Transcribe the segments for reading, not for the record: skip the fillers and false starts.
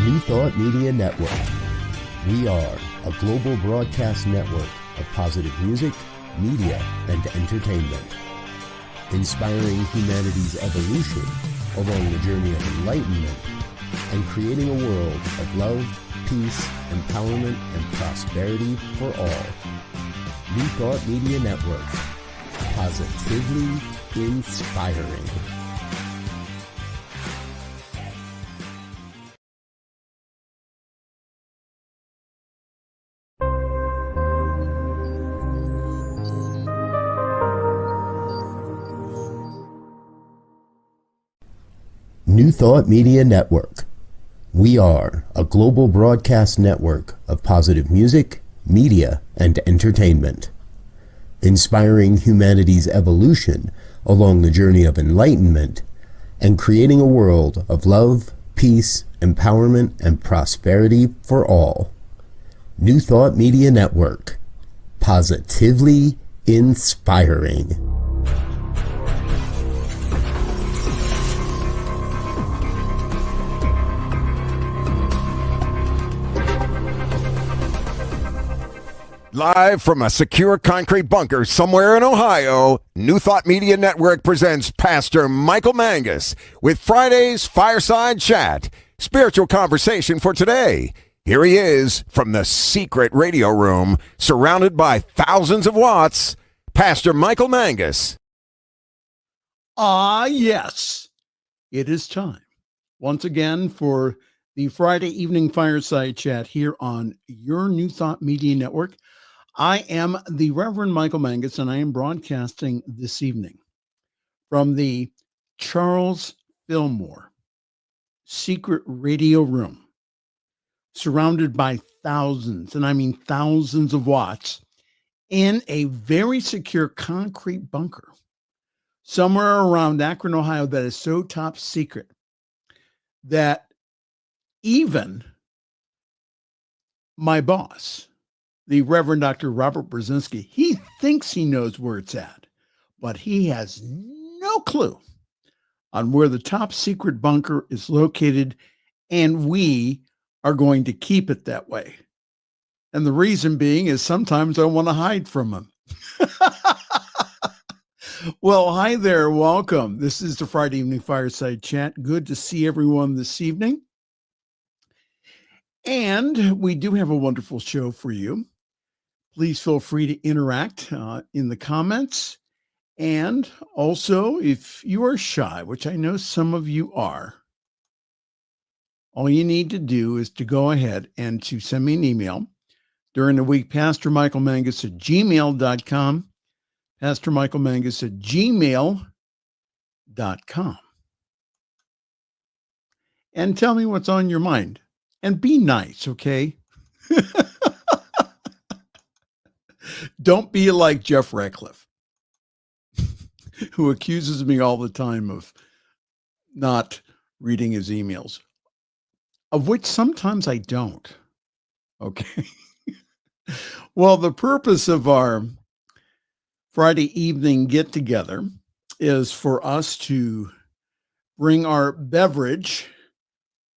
New Thought Media Network. We are a global broadcast network of positive music, media, and entertainment, inspiring humanity's evolution along the journey of enlightenment and creating a world of love, peace, empowerment, and prosperity for all. New Thought Media Network. Positively inspiring. New Thought Media Network. We are a global broadcast network of positive music, media, and entertainment, inspiring humanity's evolution along the journey of enlightenment and creating a world of love, peace, empowerment, and prosperity for all. New Thought Media Network. Positively inspiring. Live from a secure concrete bunker somewhere in Ohio, New Thought Media Network presents Pastor Michael Mangus with Friday's Fireside Chat, spiritual conversation for today. Here he is from the secret radio room, surrounded by thousands of watts, Pastor Michael Mangus. Yes, it is time once again for the Friday evening Fireside Chat here on your New Thought Media Network. I am the Reverend Michael Mangus, and I am broadcasting this evening from the Charles Fillmore secret radio room, surrounded by thousands, and I mean thousands of watts, in a very secure concrete bunker somewhere around Akron, Ohio, that is so top secret that even my boss, the Reverend Dr. Robert Brzezinski, he thinks he knows where it's at, but he has no clue on where the top secret bunker is located, and we are going to keep it that way. And the reason being is sometimes I want to hide from him. Well, hi there. Welcome. This is the Friday Evening Fireside Chat. Good to see everyone this evening. And we do have a wonderful show for you. Please feel free to interact in the comments. And also, if you are shy, which I know some of you are, all you need to do is to go ahead and to send me an email during the week, pastormichaelmangus@gmail.com, pastormichaelmangus@gmail.com. And tell me what's on your mind. And be nice, okay? Don't be like Jeff Radcliff, who accuses me all the time of not reading his emails, of which sometimes I don't. Okay. Well, the purpose of our Friday evening get together is for us to bring our beverage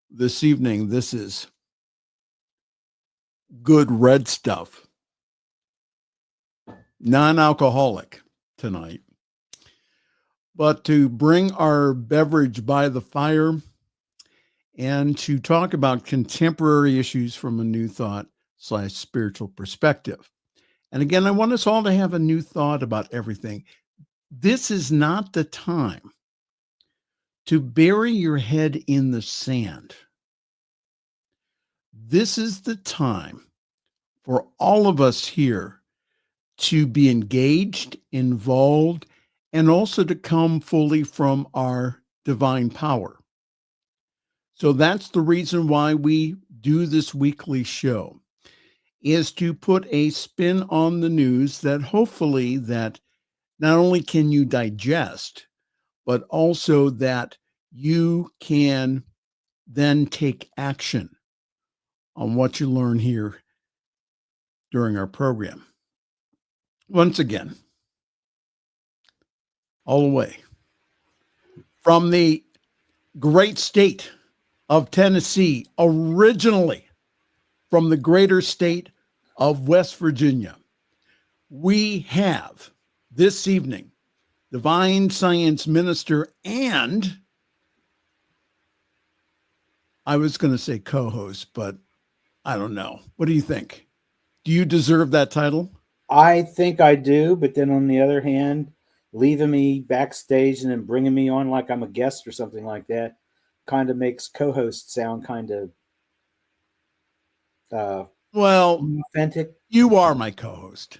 this evening. This is good red stuff, non-alcoholic tonight, but to bring our beverage by the fire and to talk about contemporary issues from a new thought/spiritual perspective. And again, I want us all to have a new thought about everything. This is not the time to bury your head in the sand. This is the time for all of us here to be engaged, involved, and also to come fully from our divine power. So that's the reason why we do this weekly show, is to put a spin on the news that hopefully that not only can you digest, but also that you can then take action on what you learn here during our program. Once again, all the way from the great state of Tennessee, originally from the greater state of West Virginia. We have this evening divine science minister and I was going to say co-host, but I don't know. What do you think? Do you deserve that title? I think I do, but then on the other hand, leaving me backstage and then bringing me on like I'm a guest or something like that kind of makes co-host sound kind of well, authentic. You are my co-host.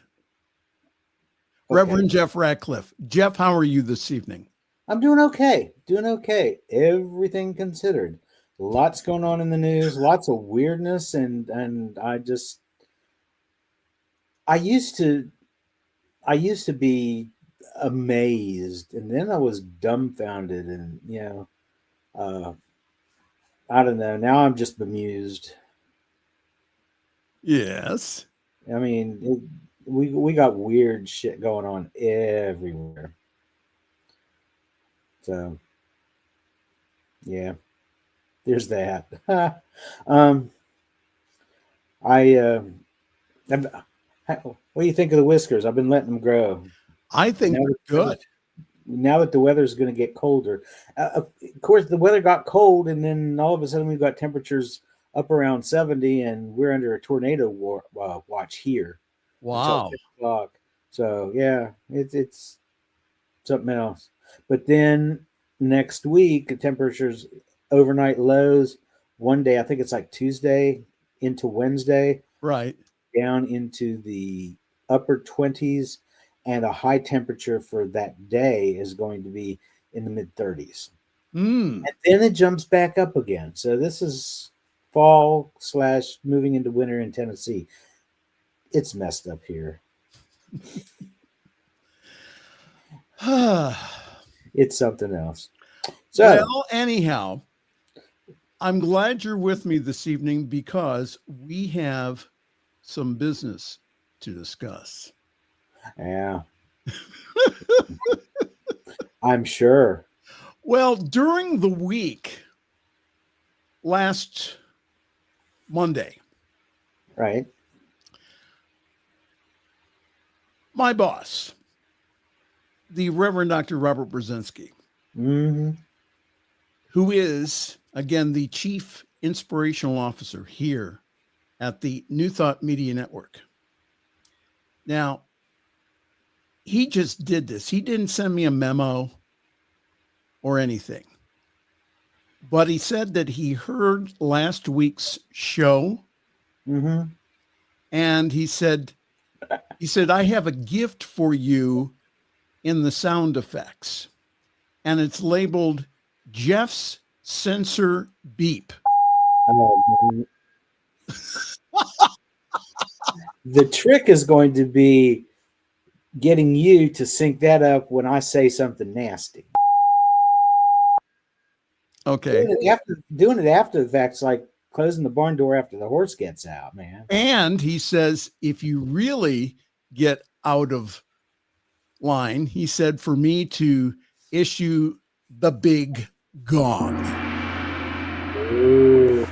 Okay. Reverend Jeff Radcliff. Jeff, how are you this evening? I'm doing okay. Everything considered. Lots going on in the news, lots of weirdness, and I used to be amazed, and then I was dumbfounded, and I don't know. Now I'm just bemused. Yes. I mean, we got weird shit going on everywhere. So, yeah, there's that. What do you think of the whiskers? I've been letting them grow. I think they're good. Now that the weather's going to get colder. Of course, the weather got cold, and then all of a sudden we've got temperatures up around 70, and we're under a tornado watch here. Wow. 6 o'clock. So, yeah, it's something else. But then next week, the temperatures, overnight lows, one day, I think it's like Tuesday into Wednesday. Right. Down into the upper 20s, and a high temperature for that day is going to be in the mid 30s. And then it jumps back up again. So this is fall / moving into winter in Tennessee. It's messed up here. It's something else. So, well, anyhow, I'm glad you're with me this evening because we have some business to discuss. Yeah. I'm sure. Well, during the week, last Monday, right, my boss, the Reverend Dr. Robert Brzezinski, who is, again, the Chief Inspirational Officer here at the New Thought Media Network. Now, he just did this. He didn't send me a memo or anything, but he said that he heard last week's show, and he said, I have a gift for you in the sound effects, and it's labeled Jeff's Censor Beep. The trick is going to be getting you to sync that up when I say something nasty. Okay. Doing it after the fact's like closing the barn door after the horse gets out, man. And he says, if you really get out of line, he said, for me to issue the big gong. Ooh.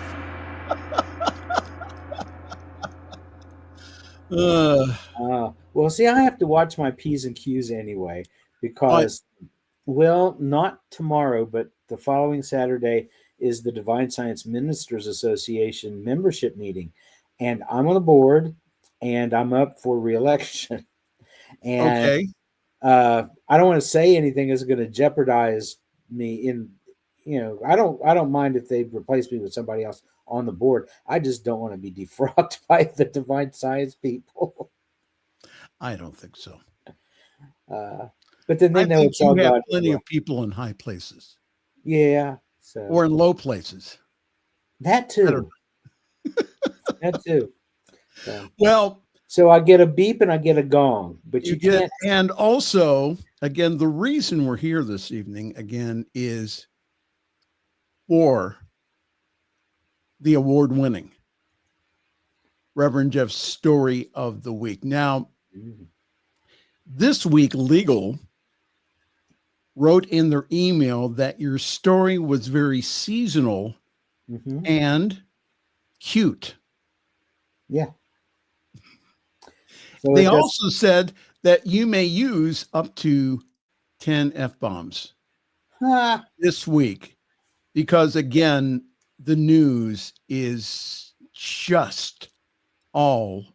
Well, see, I have to watch my P's and Q's anyway, because, well, not tomorrow, but the following Saturday is the Divine Science Ministers Association membership meeting. And I'm on the board, and I'm up for re-election. And I don't want to say anything that's going to jeopardize me in, I don't mind if they replace me with somebody else on the board. I just don't want to be defrocked by the Divine Science people. I don't think so. But then they know it's all God. Plenty of people in high places. Yeah. So. Or in low places. That too. That too. So. Well, so I get a beep and I get a gong, but you can't. And also, again, the reason we're here this evening again is for the award-winning Reverend Jeff's Story of the Week. Now, this week, Legal wrote in their email that your story was very seasonal Mm-hmm. and cute. Yeah. So They also said that you may use up to 10 F-bombs this week because, again, the news is just all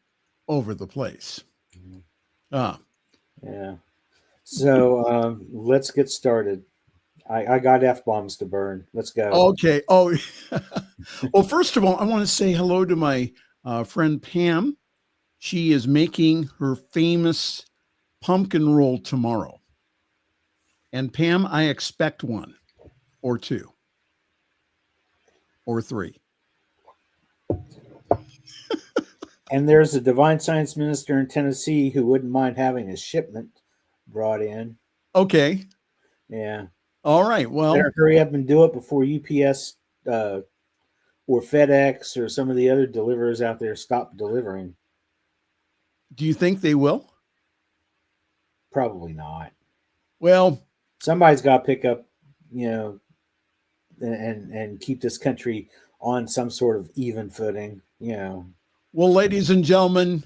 over the place. Yeah. So let's get started. I got F-bombs to burn. Let's go. Okay. Oh, well, first of all, I want to say hello to my friend Pam. She is making her famous pumpkin roll tomorrow. And Pam, I expect 1 or 2 or 3. And there's a divine science minister in Tennessee who wouldn't mind having a shipment brought in. Okay. Yeah. All right. Well, better hurry up and do it before UPS or FedEx or some of the other deliverers out there stop delivering. Do you think they will? Probably not. Well, somebody's got to pick up, and keep this country on some sort of even footing, Well, ladies and gentlemen,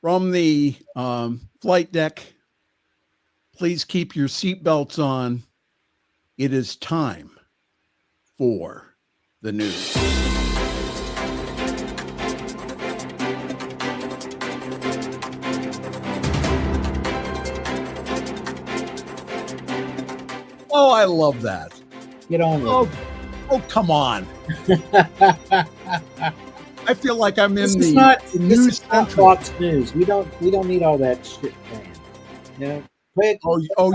from the flight deck, please keep your seatbelts on. It is time for the news. Oh, I love that. Get on with it. Oh, come on. I feel like I'm in This is not Fox News. We don't need all that shit, man. You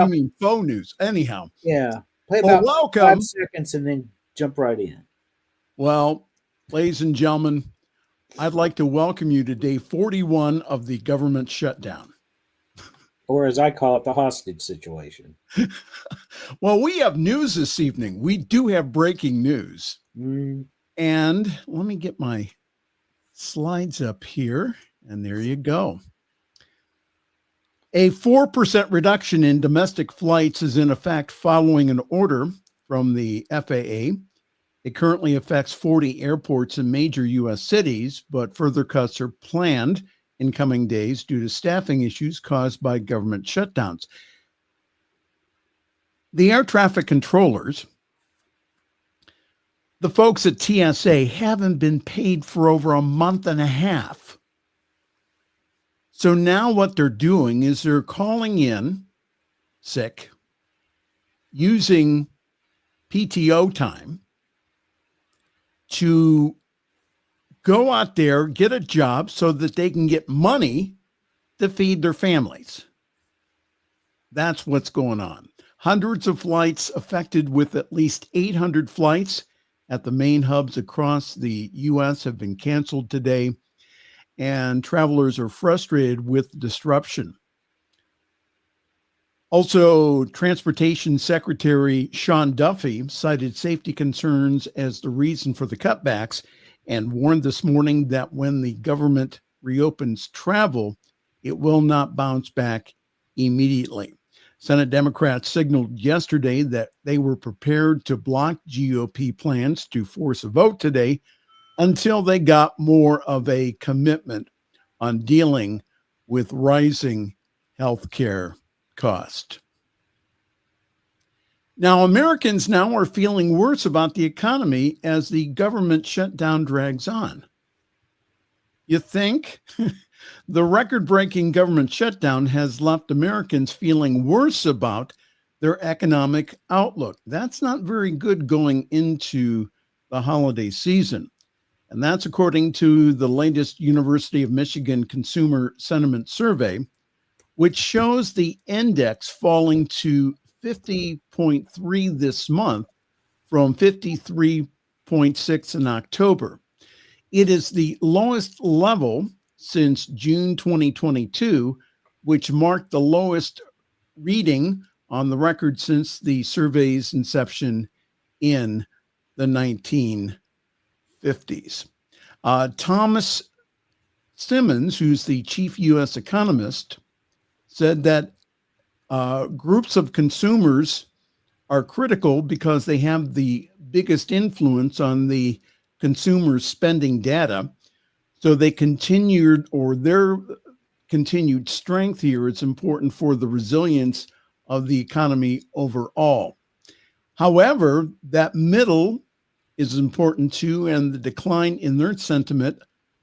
mean faux news? Anyhow. Yeah. Play about welcome. 5 seconds and then jump right in. Well, ladies and gentlemen, I'd like to welcome you to day 41 of the government shutdown. Or as I call it, the hostage situation. Well, we have news this evening. We do have breaking news. Mm. And let me get my slides up here. And there you go. A 4% reduction in domestic flights is in effect following an order from the FAA. It currently affects 40 airports in major U.S. cities, but further cuts are planned in coming days due to staffing issues caused by government shutdowns. The air traffic controllers, the folks at TSA, haven't been paid for over a month and a half. So now what they're doing is they're calling in sick, using PTO time to go out there, get a job so that they can get money to feed their families. That's what's going on. Hundreds of flights affected, with at least 800 flights at the main hubs across the U.S. have been canceled today, and travelers are frustrated with disruption. Also, Transportation Secretary Sean Duffy cited safety concerns as the reason for the cutbacks and warned this morning that when the government reopens travel, it will not bounce back immediately. Senate Democrats signaled yesterday that they were prepared to block GOP plans to force a vote today until they got more of a commitment on dealing with rising health care cost. Now, Americans now are feeling worse about the economy as the government shutdown drags on. You think? The record-breaking government shutdown has left Americans feeling worse about their economic outlook. That's not very good going into the holiday season. And that's according to the latest University of Michigan Consumer Sentiment Survey, which shows the index falling to 50.3 this month from 53.6 in October. It is the lowest level since June 2022, which marked the lowest reading on the record since the survey's inception in the 1950s. Thomas Simmons, who's the chief U.S. economist, said that groups of consumers are critical because they have the biggest influence on the consumer spending data. So they continued, or their continued strength here is important for the resilience of the economy overall. However, that middle is important too, and the decline in their sentiment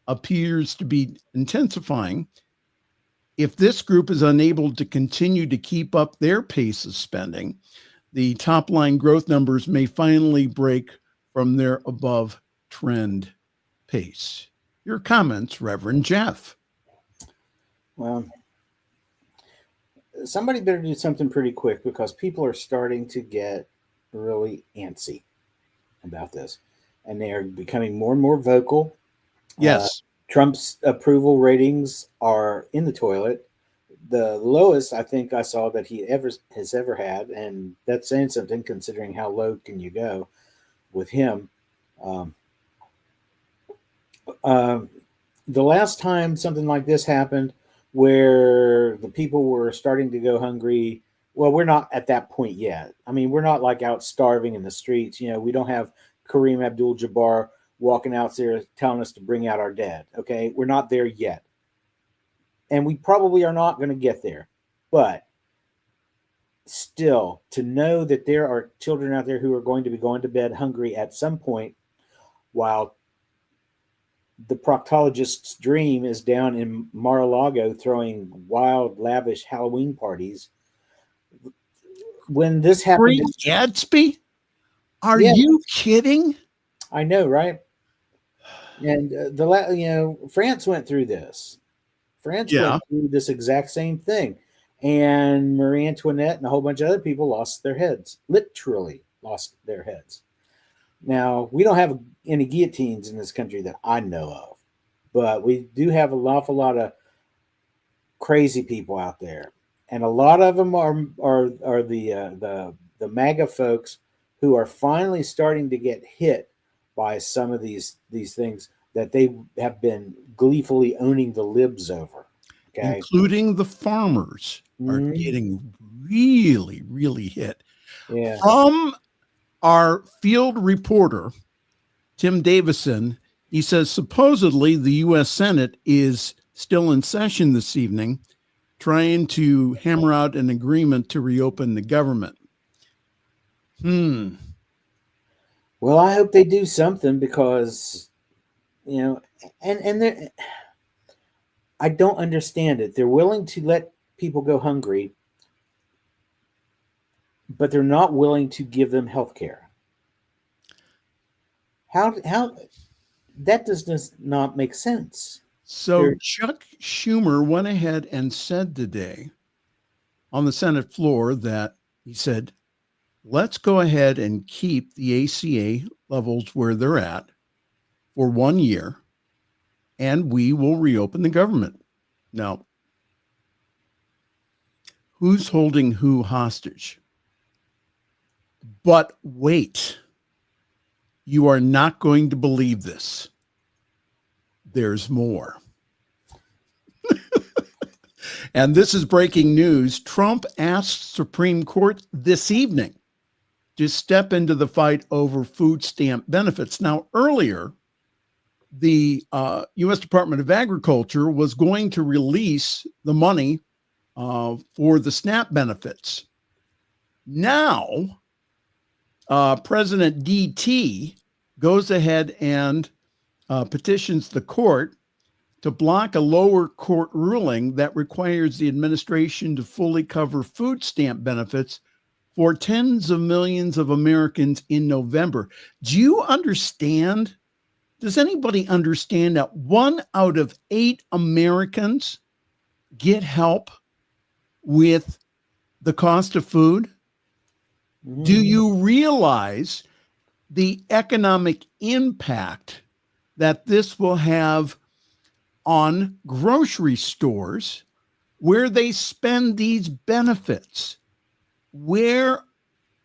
appears to be intensifying. If this group is unable to continue to keep up their pace of spending, the top line growth numbers may finally break from their above trend pace. Your comments, Reverend Jeff. Well, somebody better do something pretty quick, because people are starting to get really antsy about this, and they are becoming more and more vocal. Yes. Trump's approval ratings are in the toilet. The lowest I think I saw that he has ever had, and that's saying something considering how low can you go with him. The last time something like this happened, where the people were starting to go hungry, well, we're not at that point yet. I mean, we're not like out starving in the streets. You know, we don't have Kareem Abdul-Jabbar walking out there telling us to bring out our dead. Okay, we're not there yet, and we probably are not going to get there. But still, to know that there are children out there who are going to be going to bed hungry at some point, while the proctologist's dream is down in Mar-a-Lago throwing wild, lavish Halloween parties. When this happened, Gadsby? Are you kidding? I know, right? And France went through this. France went through this exact same thing, and Marie Antoinette and a whole bunch of other people lost their heads, literally lost their heads. Now, we don't have any guillotines in this country that I know of, but we do have an awful lot of crazy people out there, and a lot of them are the MAGA folks who are finally starting to get hit by some of these things that they have been gleefully owning the libs over. Okay, including the farmers are getting really, really hit. Yeah. From our field reporter, Tim Davison, he says supposedly the U.S. Senate is still in session this evening, trying to hammer out an agreement to reopen the government. Well, I hope they do something, because, you know, and I don't understand it. They're willing to let people go hungry, but they're not willing to give them health care. How that does not make sense. So Chuck Schumer went ahead and said today on the Senate floor that he said, let's go ahead and keep the ACA levels where they're at for 1 year, and we will reopen the government. Now, who's holding who hostage? But wait, you are not going to believe this. There's more. And this is breaking news. Trump asked Supreme Court this evening to step into the fight over food stamp benefits. Now, earlier, the U.S. Department of Agriculture was going to release the money for the SNAP benefits. Now, President DT goes ahead and petitions the court to block a lower court ruling that requires the administration to fully cover food stamp benefits for tens of millions of Americans in November. Do you understand? Does anybody understand that 1 out of 8 Americans get help with the cost of food? Do you realize the economic impact that this will have on grocery stores where they spend these benefits? Where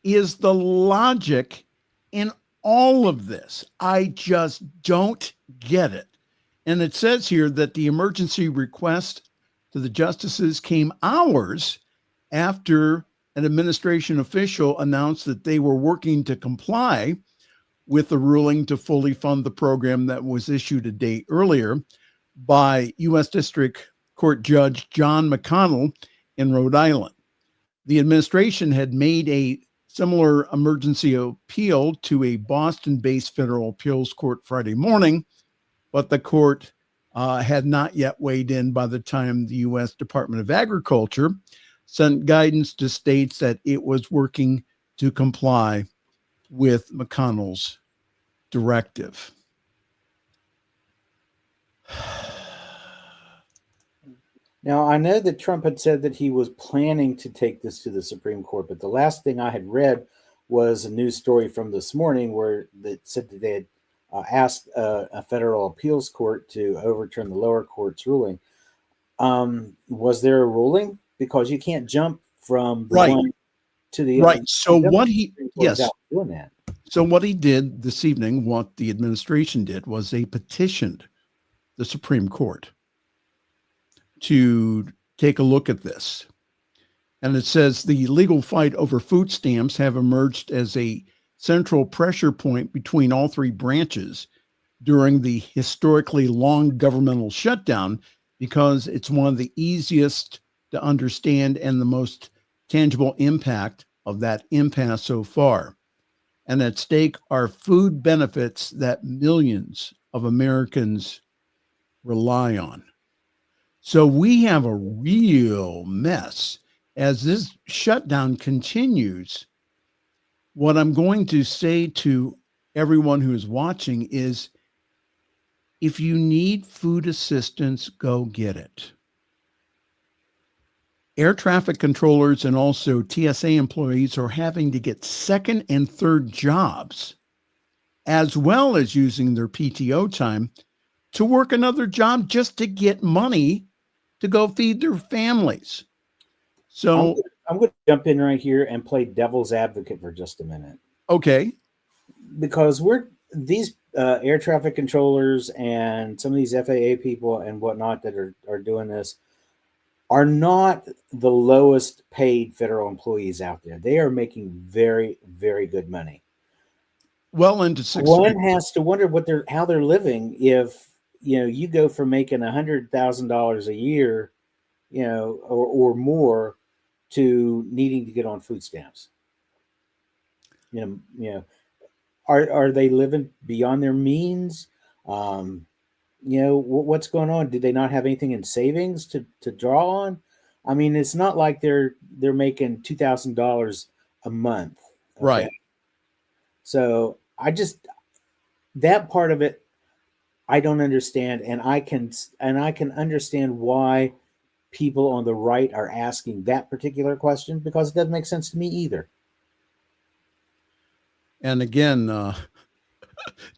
is the logic in all of this? I just don't get it. And it says here that the emergency request to the justices came hours after an administration official announced that they were working to comply with the ruling to fully fund the program that was issued a day earlier by U.S. District Court Judge John McConnell in Rhode Island. The administration had made a similar emergency appeal to a Boston-based federal appeals court Friday morning, but the court had not yet weighed in by the time the U.S. Department of Agriculture sent guidance to states that it was working to comply with McConnell's directive. Now, I know that Trump had said that he was planning to take this to the Supreme Court, but the last thing I had read was a news story from this morning where that said that they had asked a federal appeals court to overturn the lower court's ruling. Was there a ruling? Because you can't jump from the one to the right. other. So what he doing that. So what he did this evening, what the administration did, was they petitioned the Supreme Court to take a look at this. And it says the legal fight over food stamps have emerged as a central pressure point between all three branches during the historically long governmental shutdown, because it's one of the easiest to understand and the most tangible impact of that impasse so far. And at stake are food benefits that millions of Americans rely on. So we have a real mess as this shutdown continues. What I'm going to say to everyone who is watching is, if you need food assistance, go get it. Air traffic controllers and also TSA employees are having to get second and third jobs, as well as using their PTO time to work another job just to get money to go feed their families. So I'm going to jump in right here and play devil's advocate for just a minute. Okay. Because these air traffic controllers and some of these FAA people and whatnot that are doing this are not the lowest paid federal employees out there. They are making very, very good money. Well into six. One has to wonder how they're living if you go from making $100,000 a year, or more, to needing to get on food stamps. Are they living beyond their means? What's going on? Do they not have anything in savings to draw on? I mean, it's not like they're making $2,000 a month, okay? Right? So that part of it, I don't understand, and I can understand why people on the right are asking that particular question, because it doesn't make sense to me either. And again,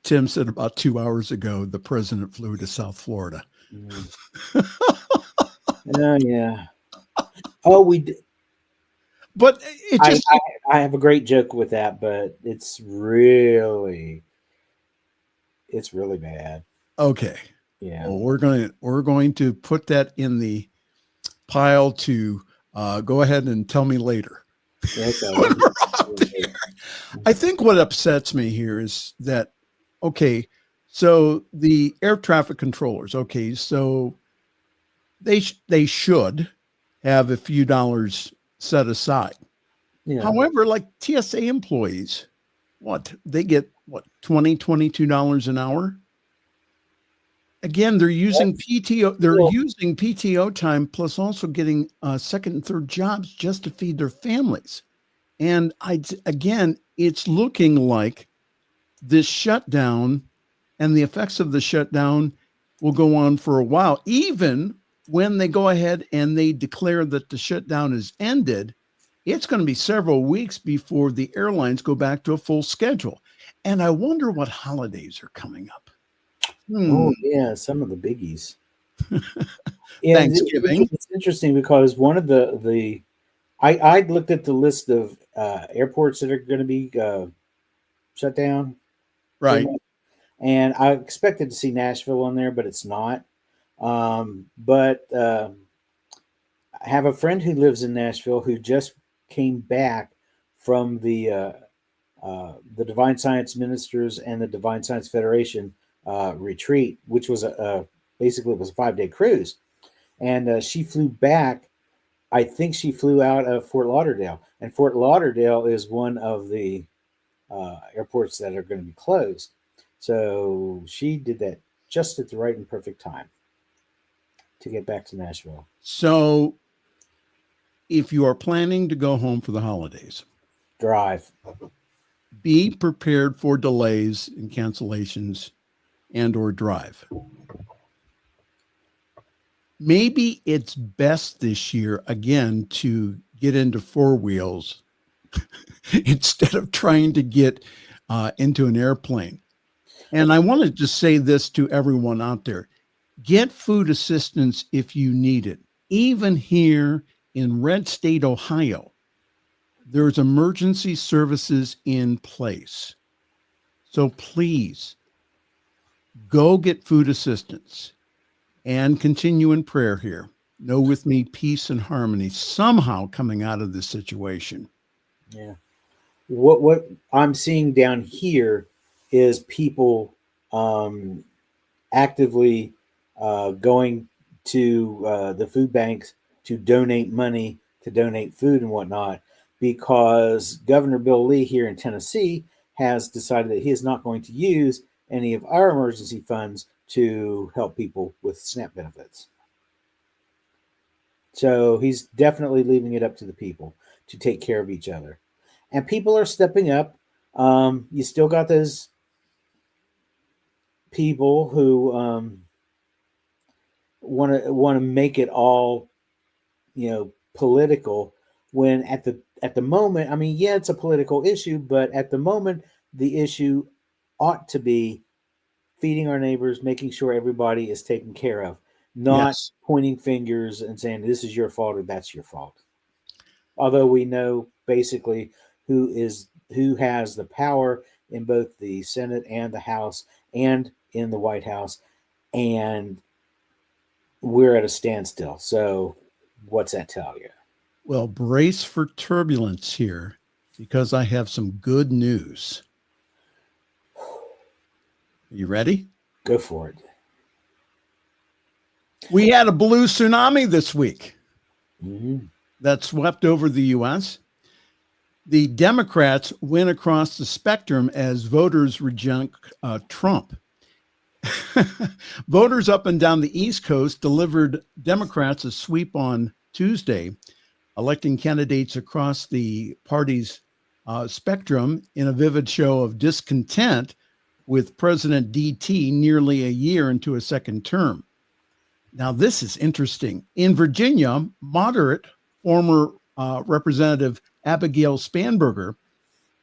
Tim said about 2 hours ago, the president flew to South Florida. Oh, yeah. Oh, we did. But it just... I have a great joke with that, but it's really bad. Okay. Yeah. Well, we're going to put that in the pile to go ahead and tell me later. Okay. When we're out there. I think what upsets me here is that, okay, so the air traffic controllers, okay, so they should have a few dollars set aside. Yeah. However, like TSA employees, they get $22 an hour. Again, they're using PTO. They're using PTO time plus also getting second and third jobs just to feed their families. And it's looking like this shutdown and the effects of the shutdown will go on for a while. Even when they go ahead and they declare that the shutdown is ended, it's going to be several weeks before the airlines go back to a full schedule. And I wonder what holidays are coming up. Oh, yeah, some of the biggies. Thanksgiving. It's interesting because one of I looked at the list of airports that are going to be shut down. Right. And I expected to see Nashville on there, but it's not. But I have a friend who lives in Nashville who just came back from the the Divine Science Ministers and the Divine Science Federation retreat, which was basically it was a 5-day cruise, and she flew back. I think she flew out of Fort Lauderdale, and Fort Lauderdale is one of the airports that are going to be closed. So she did that just at the right and perfect time to get back to Nashville. So if you are planning to go home for the holidays, Drive. be prepared for delays and cancellations and or drive. Maybe it's best this year, again, to get into four wheels instead of trying to get into an airplane. And I want to just say this to everyone out there. Get food assistance if you need it. Even here in Red State, Ohio, there's emergency services in place. So please go get food assistance. And continue in prayer here. Know with me peace and harmony somehow coming out of this situation. Yeah. What I'm seeing down here is people actively going to the food banks to donate money, to donate food and whatnot, because Governor Bill Lee here in Tennessee has decided that he is not going to use any of our emergency funds to help people with SNAP benefits. So he's definitely leaving it up to the people to take care of each other. And people are stepping up. You still got those people who want to make it all, political, when at the moment, I mean, yeah, it's a political issue, but at the moment, the issue ought to be feeding our neighbors, making sure everybody is taken care of, not pointing fingers and saying this is your fault or that's your fault. Although we know basically who has the power in both the Senate and the House and in the White House, and we're at a standstill. So what's that tell you? Well, brace for turbulence here, because I have some good news. You ready? Go for it. We had a blue tsunami this week Mm-hmm. that swept over the U.S. The Democrats went across the spectrum as voters reject Trump. Voters up and down the East Coast delivered Democrats a sweep on Tuesday, electing candidates across the party's spectrum in a vivid show of discontent with President DT nearly a year into a second term. Now, this is interesting. In Virginia, moderate former Representative Abigail Spanberger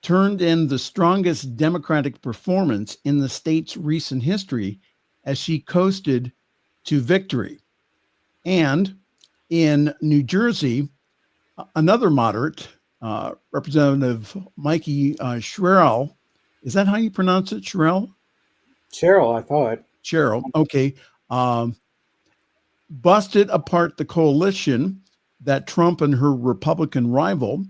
turned in the strongest Democratic performance in the state's recent history as she coasted to victory. And in New Jersey, another moderate, Representative Mikey Sherrill, is that how you pronounce it, Sherrill? Cheryl, I thought. Cheryl, okay. Busted apart the coalition that Trump and her Republican rival,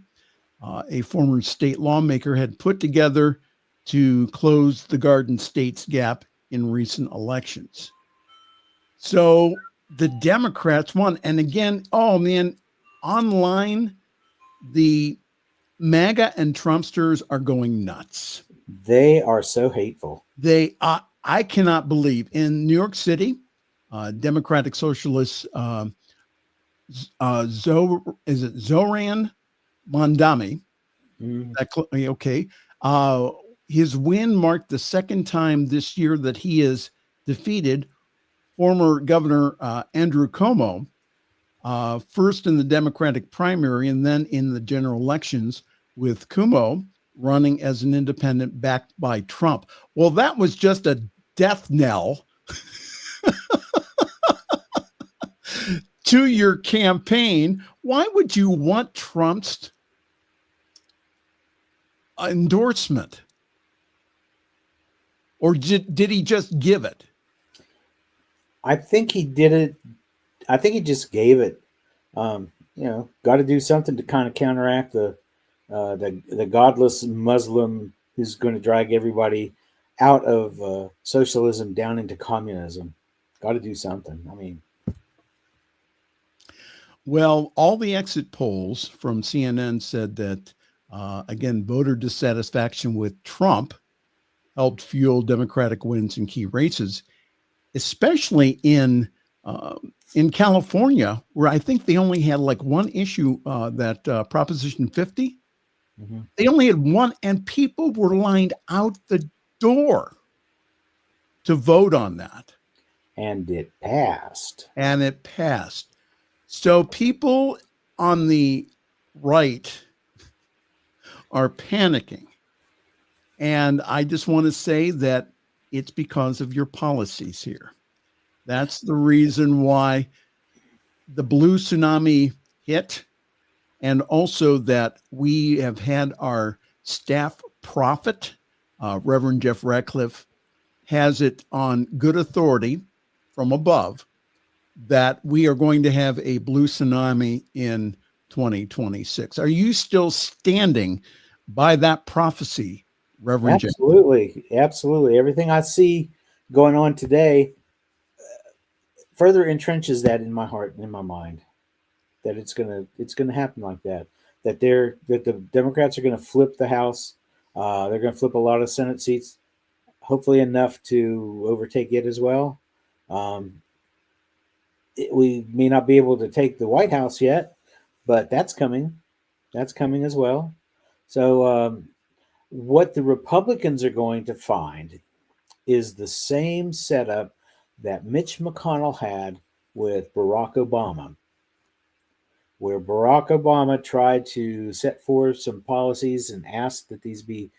a former state lawmaker, had put together to close the Garden State's gap in recent elections. So the Democrats won. And again, oh man, online, the MAGA and Trumpsters are going nuts. They are so hateful. I cannot believe in New York City, Democratic Socialist Zoran Mondani? Okay. His win marked the second time this year that he has defeated former Governor Andrew Cuomo, first in the Democratic primary and then in the general elections, with Cuomo running as an independent backed by Trump. Well, that was just a death knell to your campaign. Why would you want Trump's endorsement? Or did he just give it? I think he did it. I think he just gave it. Got to do something to kind of counteract the the godless Muslim who's going to drag everybody out of socialism down into communism. Got to do something. I mean, well, all the exit polls from CNN said that, again, voter dissatisfaction with Trump helped fuel Democratic wins in key races, especially in California, where I think they only had like one issue, that Proposition 50. mm-hmm. They only had one, and people were lined out the door to vote on that. And it passed. And it passed. So people on the right are panicking. And I just want to say that it's because of your policies here. That's the reason why the blue tsunami hit. And also that we have had our staff prophet, Reverend Jeff Radcliff, has it on good authority from above that we are going to have a blue tsunami in 2026. Are you still standing by that prophecy, Reverend Jeff? Absolutely. Absolutely. Everything I see going on today further entrenches that in my heart and in my mind, that it's gonna happen like that. That the Democrats are gonna flip the House. They're gonna flip a lot of Senate seats, hopefully enough to overtake it as well. We may not be able to take the White House yet, but that's coming. That's coming as well. So what the Republicans are going to find is the same setup that Mitch McConnell had with Barack Obama, where Barack Obama tried to set forth some policies and asked that these be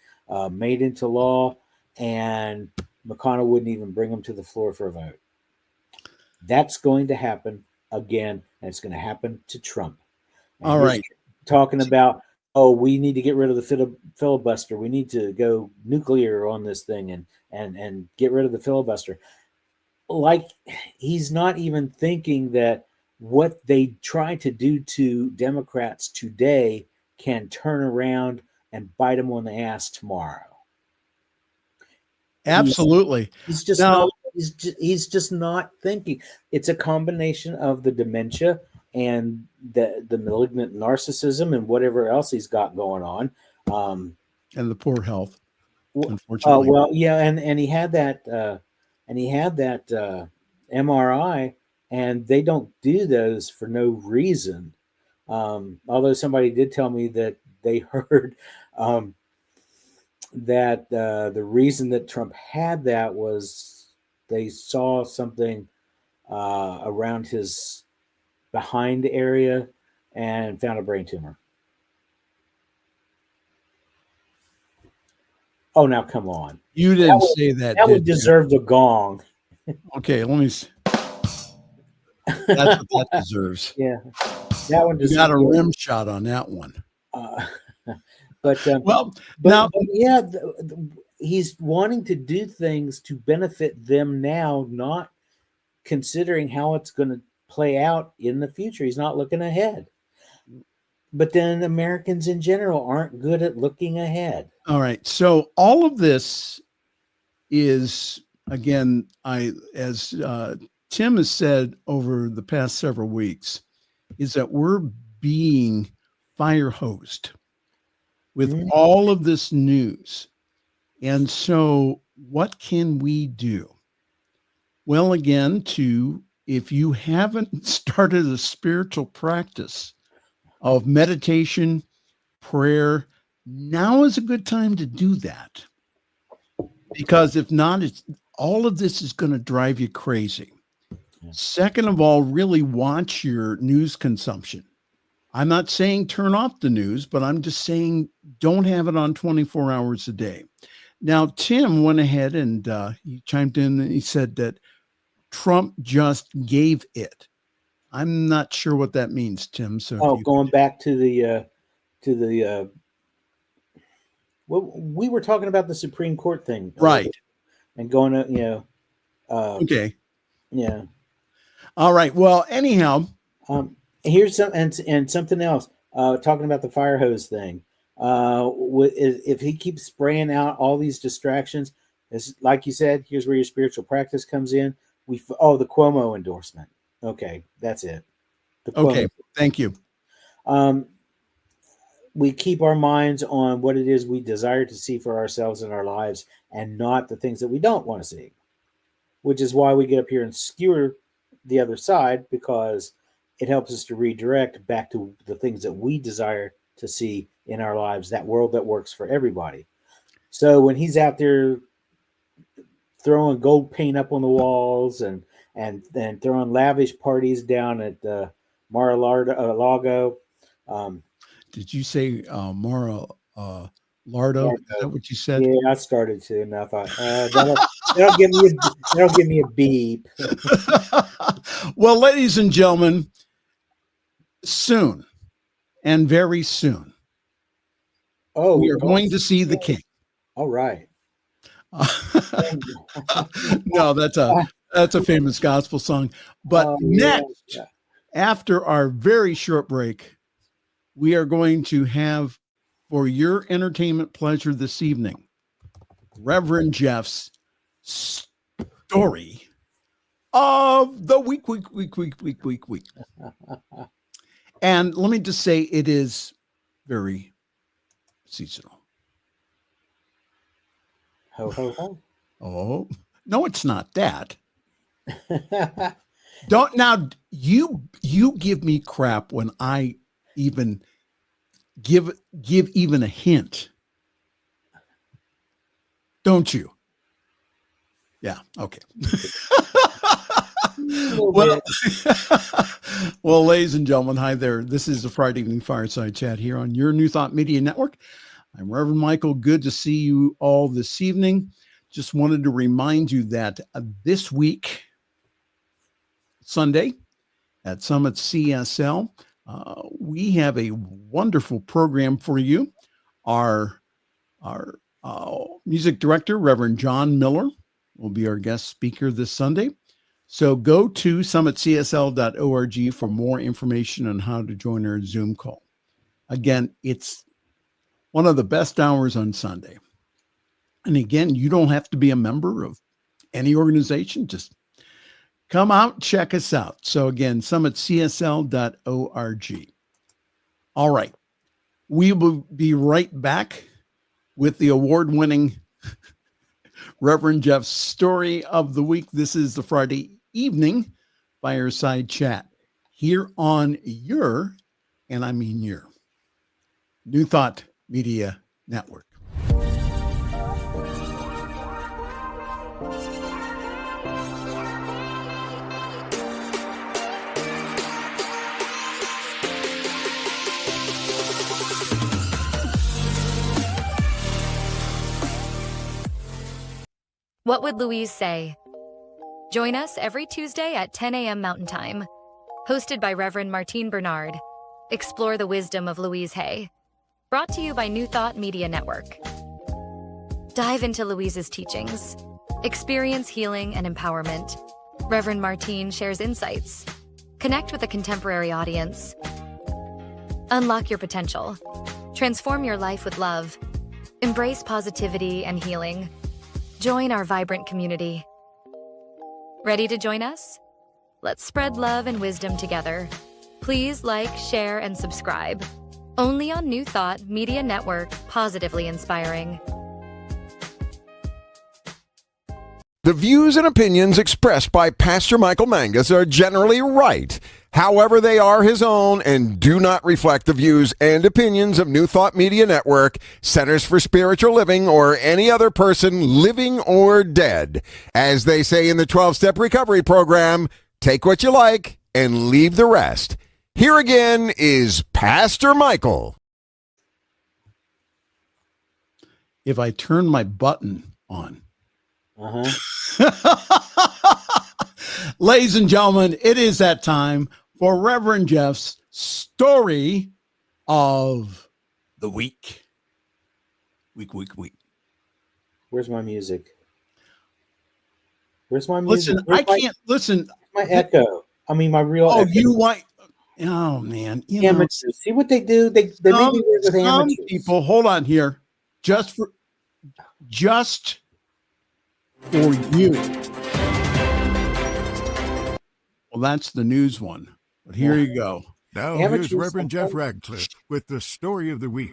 made into law, and McConnell wouldn't even bring them to the floor for a vote. That's going to happen again, and it's going to happen to Trump. And all right. Talking about, oh, we need to get rid of the filibuster. We need to go nuclear on this thing and get rid of the filibuster. Like, he's not even thinking that what they try to do to Democrats today can turn around and bite them on the ass tomorrow. Absolutely. He's just not thinking. It's a combination of the dementia and the malignant narcissism and whatever else he's got going on. And the poor health, unfortunately. Well, yeah, and he had that MRI, and they don't do those for no reason. Although somebody did tell me that they heard that the reason that Trump had that was they saw something around his behind area and found a brain tumor. Oh, now come on. You didn't say that. That would deserve the gong. Okay, let me see. That's what that deserves. Yeah. That one You got a rim shot on that one. He's wanting to do things to benefit them now, not considering how it's going to play out in the future. He's not looking ahead. But then Americans in general aren't good at looking ahead. All right. So all of this is, again, as Tim has said over the past several weeks, is that we're being fire hosed with all of this news. And so what can we do? Well, again, if you haven't started a spiritual practice of meditation, prayer, now is a good time to do that. Because if not, all of this is going to drive you crazy. Yeah. Second of all, really watch your news consumption. I'm not saying turn off the news, but I'm just saying don't have it on 24 hours a day. Now, Tim went ahead and he chimed in and he said that Trump just gave it. I'm not sure what that means, Tim. So, going back to the well, we were talking about the Supreme Court thing, right? And going to, okay, yeah. All right. Well, anyhow, here's some and something else. Talking about the fire hose thing. If he keeps spraying out all these distractions, it's like you said, here's where your spiritual practice comes in. The Cuomo endorsement. Okay, that's it. Okay, thank you. We keep our minds on what it is we desire to see for ourselves in our lives and not the things that we don't want to see, which is why we get up here and skewer the other side, because it helps us to redirect back to the things that we desire to see in our lives, that world that works for everybody. So when he's out there throwing gold paint up on the walls and throwing lavish parties down at Mar-a-Lago, did you say Mar-a-Lardo? Is that what you said? Yeah, I started to enough. That'll give me a beep. Well, ladies and gentlemen, soon and very soon, we are going to see the King. All right. No, that's a famous gospel song. But next, after our very short break, we are going to have, for your entertainment pleasure this evening, Reverend Jeff's story of the week. And let me just say, it is very seasonal. Ho, ho, ho. Oh, no, it's not that. Don't now you give me crap when I even give even a hint. Don't you? Yeah, okay. Well, ladies and gentlemen, hi there. This is the Friday Evening Fireside Chat here on your New Thought Media Network. I'm Reverend Michael. Good to see you all this evening. Just wanted to remind you that this week, Sunday, at Summit CSL, we have a wonderful program for you. Our music director, Reverend John Miller, will be our guest speaker this Sunday. So go to summitcsl.org for more information on how to join our Zoom call. Again, it's one of the best hours on Sunday. And again, you don't have to be a member of any organization. Just come out, check us out. So again, summitcsl.org. All right. We will be right back with the award-winning Reverend Jeff's story of the week. This is the Friday evening Fireside Chat here on your, and I mean your, New Thought Media Network. What would Louise say? Join us every Tuesday at 10 a.m. Mountain Time. Hosted by Reverend Martine Bernard. Explore the wisdom of Louise Hay. Brought to you by New Thought Media Network. Dive into Louise's teachings. Experience healing and empowerment. Reverend Martine shares insights. Connect with a contemporary audience. Unlock your potential. Transform your life with love. Embrace positivity and healing. Join our vibrant community. Ready to join us? Let's spread love and wisdom together. Please like, share, and subscribe. Only on New Thought Media Network, positively inspiring. The views and opinions expressed by Pastor Michael Mangus are generally right. However, they are his own and do not reflect the views and opinions of New Thought Media Network, Centers for Spiritual Living, or any other person living or dead. As they say in the 12-Step Recovery Program, take what you like and leave the rest. Here again is Pastor Michael. If I turn my button on. Ladies and gentlemen, it is that time for Reverend Jeff's story of the week. Week. Where's my music? Where's my music? Listen, I can't listen. My echo. I mean, my real. Oh, echo. you want? Oh man, you know, Amateurs. See what they do? They made me work with some amateurs. people. Hold on here, just for you. Well, that's the news one. But here you go. Now Amateurs here's Reverend Jeff sometimes- Radcliff with the story of the week.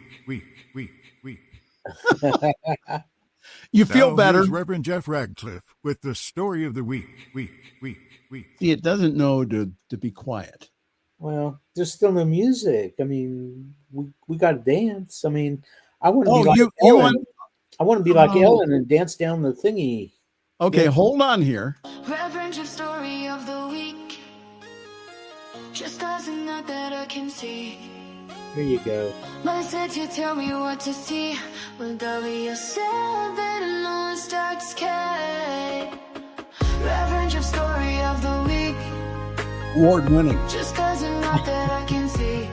You feel Now better. here's Reverend Jeff Radcliff with the story of the week. See, it doesn't know to be quiet. Well, there's still no music. I mean, we got to dance. I mean, I want to Oh, be like you Ellen. want? I want to be like Oh. Ellen and dance down the thingy. Okay, Yeah. hold on here. Reverend Jeff story of the week. Just as a night that I can see. Here you go. My said to tell me what to see. Will W7 and on starts K. Reverend Jeff story of the week. Award winning. Just cause a night that I can see.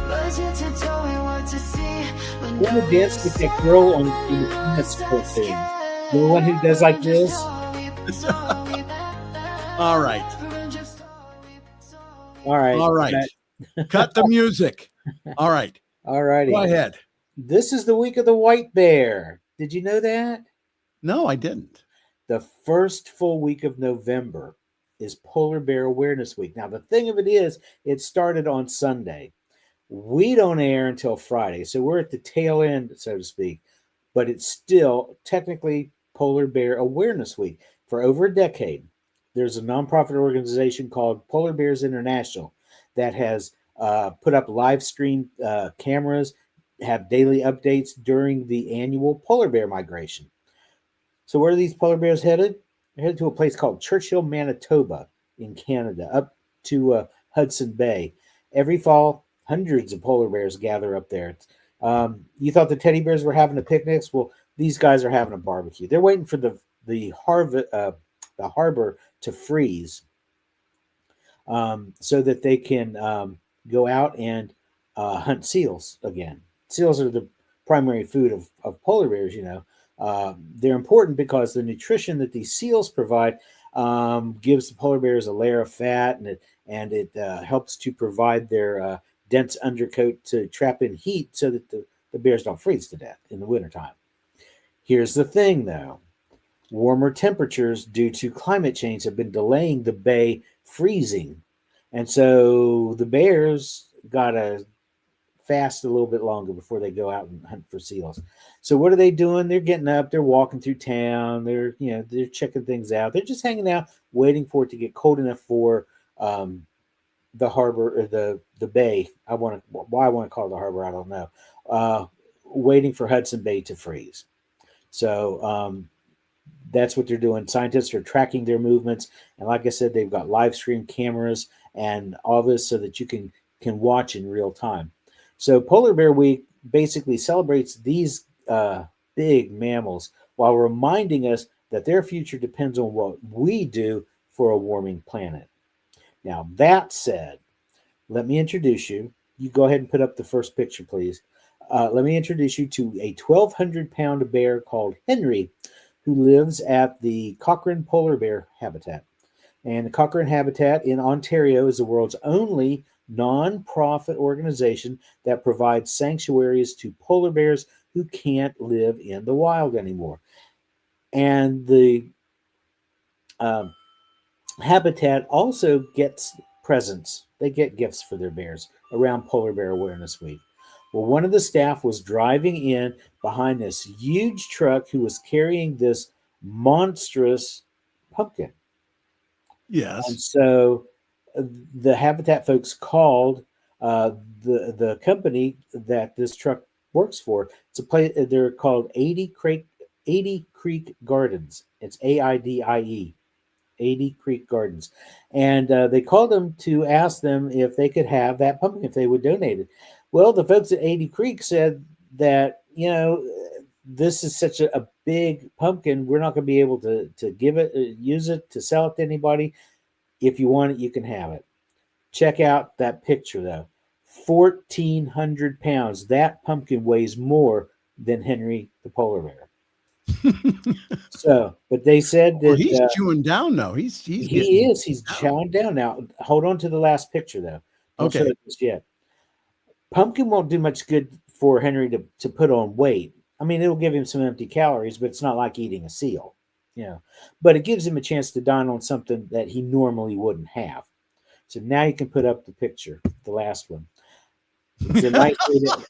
My said to tell me what to see. I want to dance with that girl in the penis cartoon. The one who does like this. All right. All right. All right. Cut the music. All right. All righty. Go ahead. This is the week of the white bear. Did you know that? No, I didn't. The first full week of November is Polar Bear Awareness Week. Now, the thing of it is, it started on Sunday. We don't air until Friday, so we're at the tail end, so to speak. But it's still technically Polar Bear Awareness Week. For over a decade, there's a nonprofit organization called Polar Bears International that has put up live stream cameras, have daily updates during the annual polar bear migration. So where are these polar bears headed? They're headed to a place called Churchill, Manitoba in Canada, up to Hudson Bay. Every fall, hundreds of polar bears gather up there. You thought the teddy bears were having a picnic? Well, these guys are having a barbecue. They're waiting for the harbor to freeze so that they can go out and hunt seals again. Seals are the primary food of polar bears, you know. They're important because the nutrition that these seals provide gives the polar bears a layer of fat, and it helps to provide their dense undercoat to trap in heat so that the bears don't freeze to death in the wintertime. Here's the thing, though. Warmer temperatures due to climate change have been delaying the bay freezing. And so the bears got to fast a little bit longer before they go out and hunt for seals. So what are they doing? They're getting up, they're walking through town, they're checking things out. They're just hanging out, waiting for it to get cold enough for the harbor or the bay. Why I want to call it the harbor, I don't know. Waiting for Hudson Bay to freeze. So that's what they're doing. Scientists are tracking their movements, and like I said, they've got live stream cameras and all this so that you can watch in real time. So Polar Bear Week basically celebrates these big mammals while reminding us that their future depends on what we do for a warming planet. Now, that said, let me introduce you. You go ahead and put up the first picture, please. Let me introduce you to a 1,200-pound bear called Henry, who lives at the Cochrane Polar Bear Habitat. And the Cochrane Habitat in Ontario is the world's only non-profit organization that provides sanctuaries to polar bears who can't live in the wild anymore. And the habitat also gets presents. They get gifts for their bears around Polar Bear Awareness Week. Well, one of the staff was driving in behind this huge truck who was carrying this monstrous pumpkin. Yes. And so the Habitat folks called the company that this truck works for. It's a place. They're called 80 Creek Gardens. It's AIDIE, 80 Creek Gardens, and they called them to ask them if they could have that pumpkin, if they would donate it. Well, the folks at 80 Creek said that, this is such a big pumpkin, we're not going to be able to give it, use it, to sell it to anybody. If you want it, you can have it. Check out that picture, though. 1,400 pounds. That pumpkin weighs more than Henry the polar bear. So, but they said that Well, he's chewing down now. He's he getting is. He's chowing down now. Hold on to the last picture though. Don't show okay. it just yet. Pumpkin won't do much good for Henry to put on weight. I mean, it'll give him some empty calories, but it's not like eating a seal, you know. But it gives him a chance to dine on something that he normally wouldn't have. So now you can put up the picture, the last one. It's a nice way to,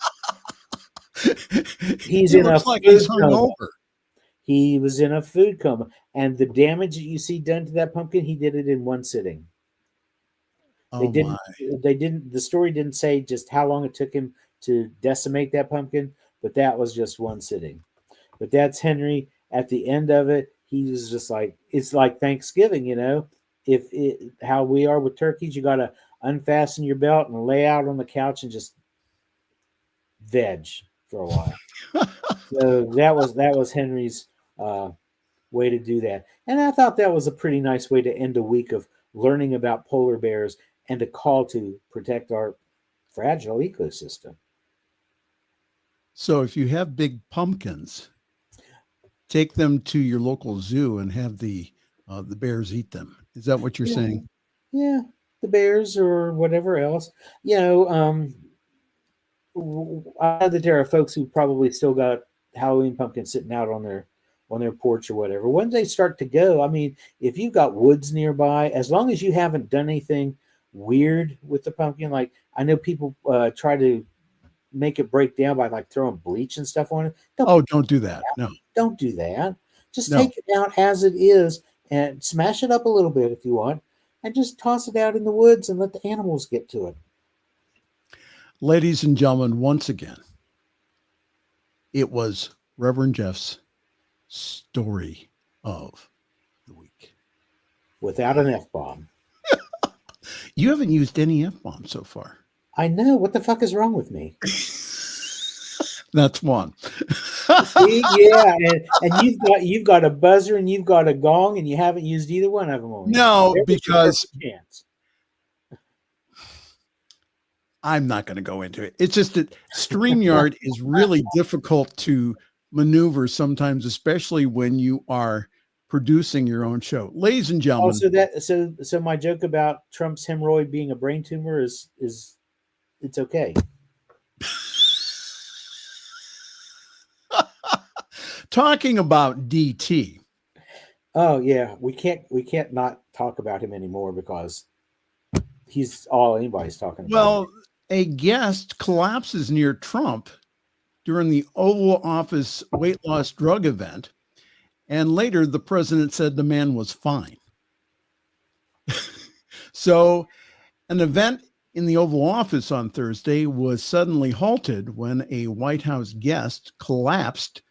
he's in a like food he's coma. hungover. He was in a food coma, and the damage that you see done to that pumpkin, he did it in one sitting. Oh my. They didn't. The story didn't say just how long it took him to decimate that pumpkin, but that was just one sitting. But that's Henry. At the end of it, he was just like, it's like Thanksgiving, you know. How we are with turkeys, you got to unfasten your belt and lay out on the couch and just veg for a while. So that was Henry's way to do that, and I thought that was a pretty nice way to end a week of learning about polar bears and a call to protect our fragile ecosystem. So if you have big pumpkins, take them to your local zoo and have the bears eat them. Is that what you're saying? Yeah, the bears or whatever else. You know, I know that there are folks who probably still got Halloween pumpkins sitting out on their porch or whatever. When they start to go, I mean, if you've got woods nearby, as long as you haven't done anything weird with the pumpkin, like I know people try to make it break down by like throwing bleach and stuff on it. Don't do that. No, don't do that. Just take it out as it is and smash it up a little bit if you want, and just toss it out in the woods and let the animals get to it. Ladies and gentlemen, once again, it was Reverend Jeff's story of the week. Without an F-bomb. You haven't used any F-bombs so far. I know. What the fuck is wrong with me? That's one. See, yeah, and you've got a buzzer and you've got a gong, and you haven't used either one of them. No, because I'm not going to go into it. It's just that StreamYard is really difficult to maneuver sometimes, especially when you are producing your own show. Ladies and gentlemen. So my joke about Trump's hemorrhoid being a brain tumor is it's okay. Talking about DT. Oh yeah, we can't not talk about him anymore because he's all anybody's talking about. Well, a guest collapses near Trump during the Oval Office weight loss drug event, and later the president said the man was fine. So, an event in the Oval Office on Thursday was suddenly halted when a White House guest collapsed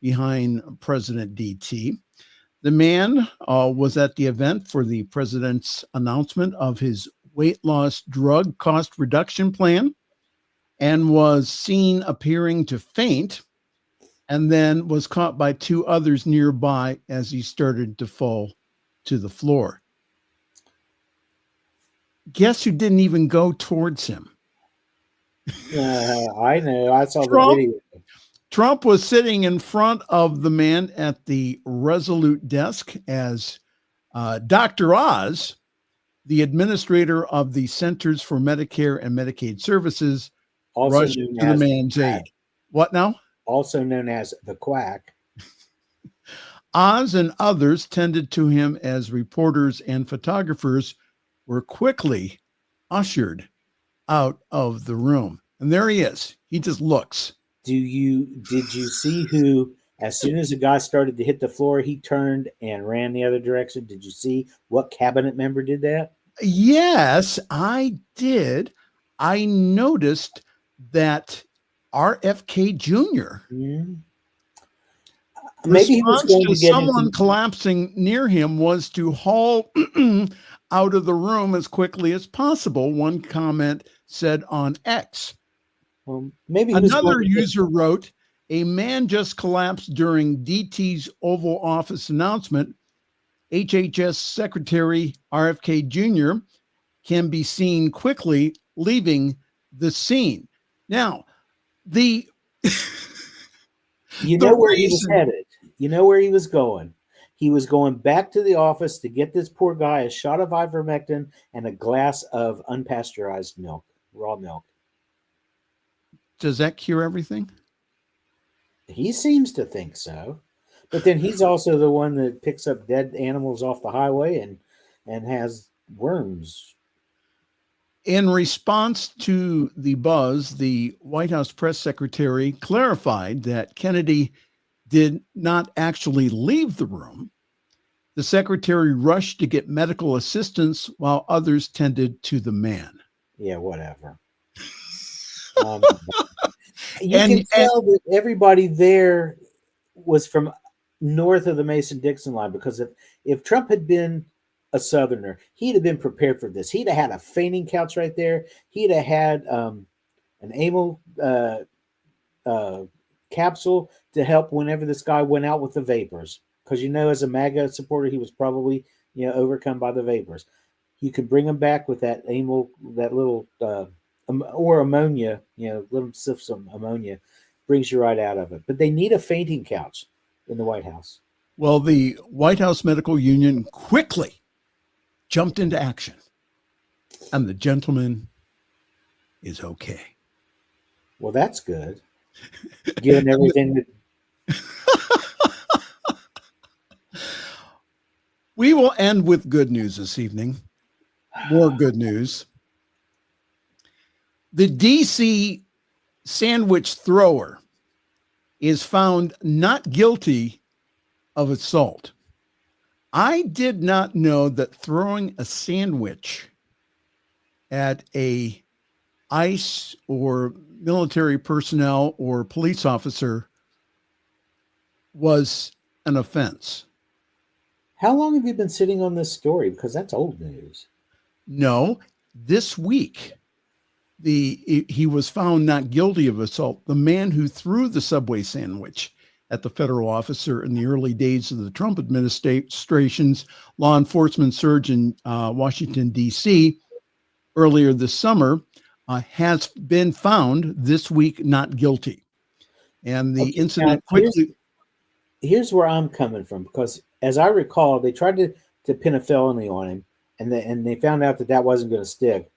behind President DT. The man was at the event for the president's announcement of his weight loss drug cost reduction plan and was seen appearing to faint, and then was caught by two others nearby as he started to fall to the floor. Guess who didn't even go towards him? I know. I saw the video. Trump was sitting in front of the man at the Resolute desk as Dr. Oz, the administrator of the Centers for Medicare and Medicaid Services, rushed to the man's aid. What now? Also known as the Quack. Oz and others tended to him as reporters and photographers were quickly ushered out of the room. And there he is. He just looks. Did you see who, as soon as the guy started to hit the floor, he turned and ran the other direction? Did you see what cabinet member did that? Yes, I did. I noticed that RFK Jr. Mm-hmm. Maybe he was going to get someone collapsing near him was to haul out of the room as quickly as possible. One comment said on X. Maybe another user wrote, "A man just collapsed during DT's Oval Office announcement. HHS Secretary RFK Jr. can be seen quickly leaving the scene." Now, you know where he was headed. You know where he was going? He was going back to the office to get this poor guy a shot of ivermectin and a glass of unpasteurized milk, raw milk. Does that cure everything? He seems to think so. But then he's also the one that picks up dead animals off the highway and has worms. In response to the buzz, the White House press secretary clarified that Kennedy did not actually leave the room. The secretary rushed to get medical assistance while others tended to the man. Yeah, whatever. You can tell that everybody there was from north of the Mason-Dixon line, because if Trump had been a Southerner, he'd have been prepared for this. He'd have had a fainting couch right there. He'd have had an amyl capsule to help whenever this guy went out with the vapors. Because, as a MAGA supporter, he was probably, overcome by the vapors. You could bring him back with that little, or ammonia, little sips of ammonia, brings you right out of it. But they need a fainting couch in the White House. Well, the White House Medical Union quickly jumped into action, and the gentleman is okay. Well, that's good. Given everything that... We will end with good news this evening. More good news. The DC sandwich thrower is found not guilty of assault. I did not know that throwing a sandwich at a ICE or military personnel or police officer was an offense. How long have you been sitting on this story? Because that's old news. No, this week, he was found not guilty of assault. The man who threw the Subway sandwich at the federal officer in the early days of the Trump administration's law enforcement surge in Washington, D.C. earlier this summer has been found this week not guilty. And the incident quickly... Here's where I'm coming from, because as I recall, they tried to pin a felony on him, and they found out that wasn't going to stick.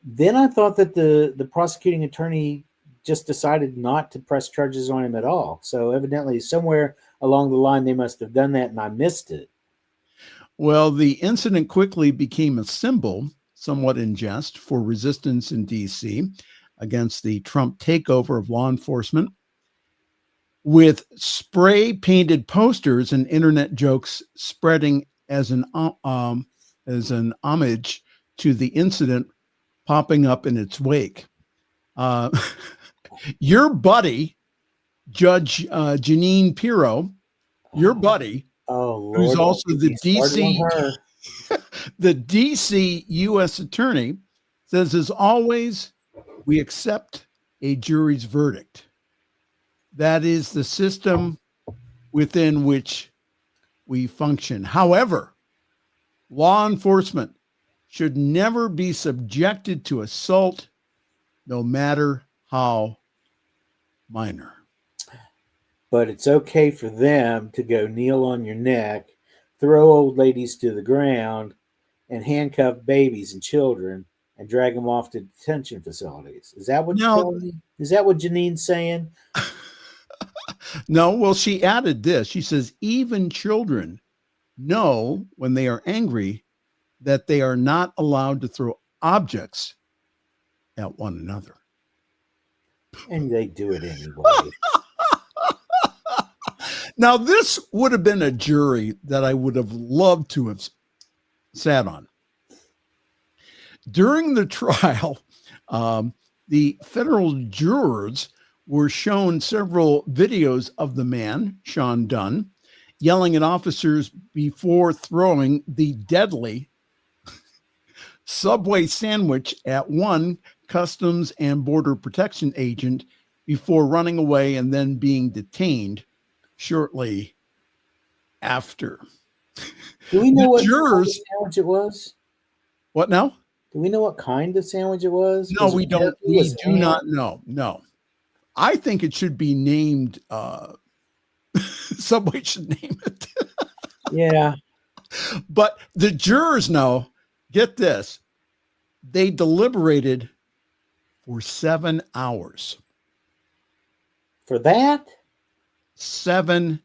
Then I thought that the prosecuting attorney just decided not to press charges on him at all. So evidently somewhere along the line, they must have done that, and I missed it. Well, the incident quickly became a symbol, somewhat in jest, for resistance in D.C. against the Trump takeover of law enforcement, with spray-painted posters and internet jokes spreading as an homage to the incident popping up in its wake. Your buddy, Judge Jeanine Pirro, your buddy, who's also the DC U.S. attorney, says, as always, we accept a jury's verdict. That is the system within which we function. However, law enforcement should never be subjected to assault, no matter how minor. But it's okay for them to go kneel on your neck, throw old ladies to the ground, and handcuff babies and children and drag them off to detention facilities. Is that what you're telling me? Is that what Janine's saying? No, well, she added this. She says, even children know when they are angry that they are not allowed to throw objects at one another. And they do it anyway. Now, this would have been a jury that I would have loved to have sat on. During the trial, the federal jurors were shown several videos of the man, Sean Dunn, yelling at officers before throwing the deadly Subway sandwich at one Customs and Border Protection agent before running away and then being detained shortly after. Do we know what jurors, sandwich it was? What now? Do we know what kind of sandwich it was? No, we don't. We do not know. No. I think it should be named Subway should name it. Yeah. But the jurors know, get this, they deliberated for 7 hours. For that? 7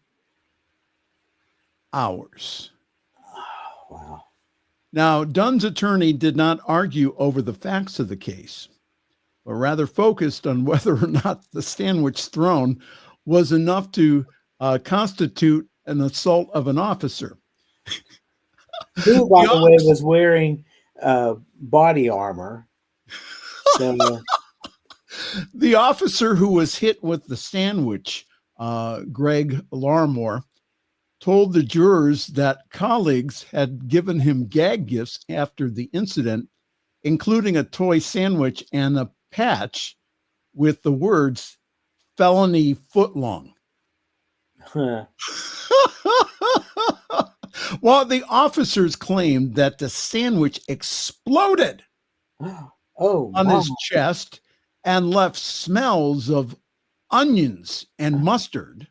hours. Oh, wow. Now, Dunn's attorney did not argue over the facts of the case, but rather focused on whether or not the sandwich thrown was enough to constitute an assault of an officer. Who, by the way, was wearing body armor. So, the officer who was hit with the sandwich, Greg Larmore, told the jurors that colleagues had given him gag gifts after the incident, including a toy sandwich and a patch with the words "felony footlong." huh. While the officers claimed that the sandwich exploded Oh, on wow. his chest and left smells of onions and mustard,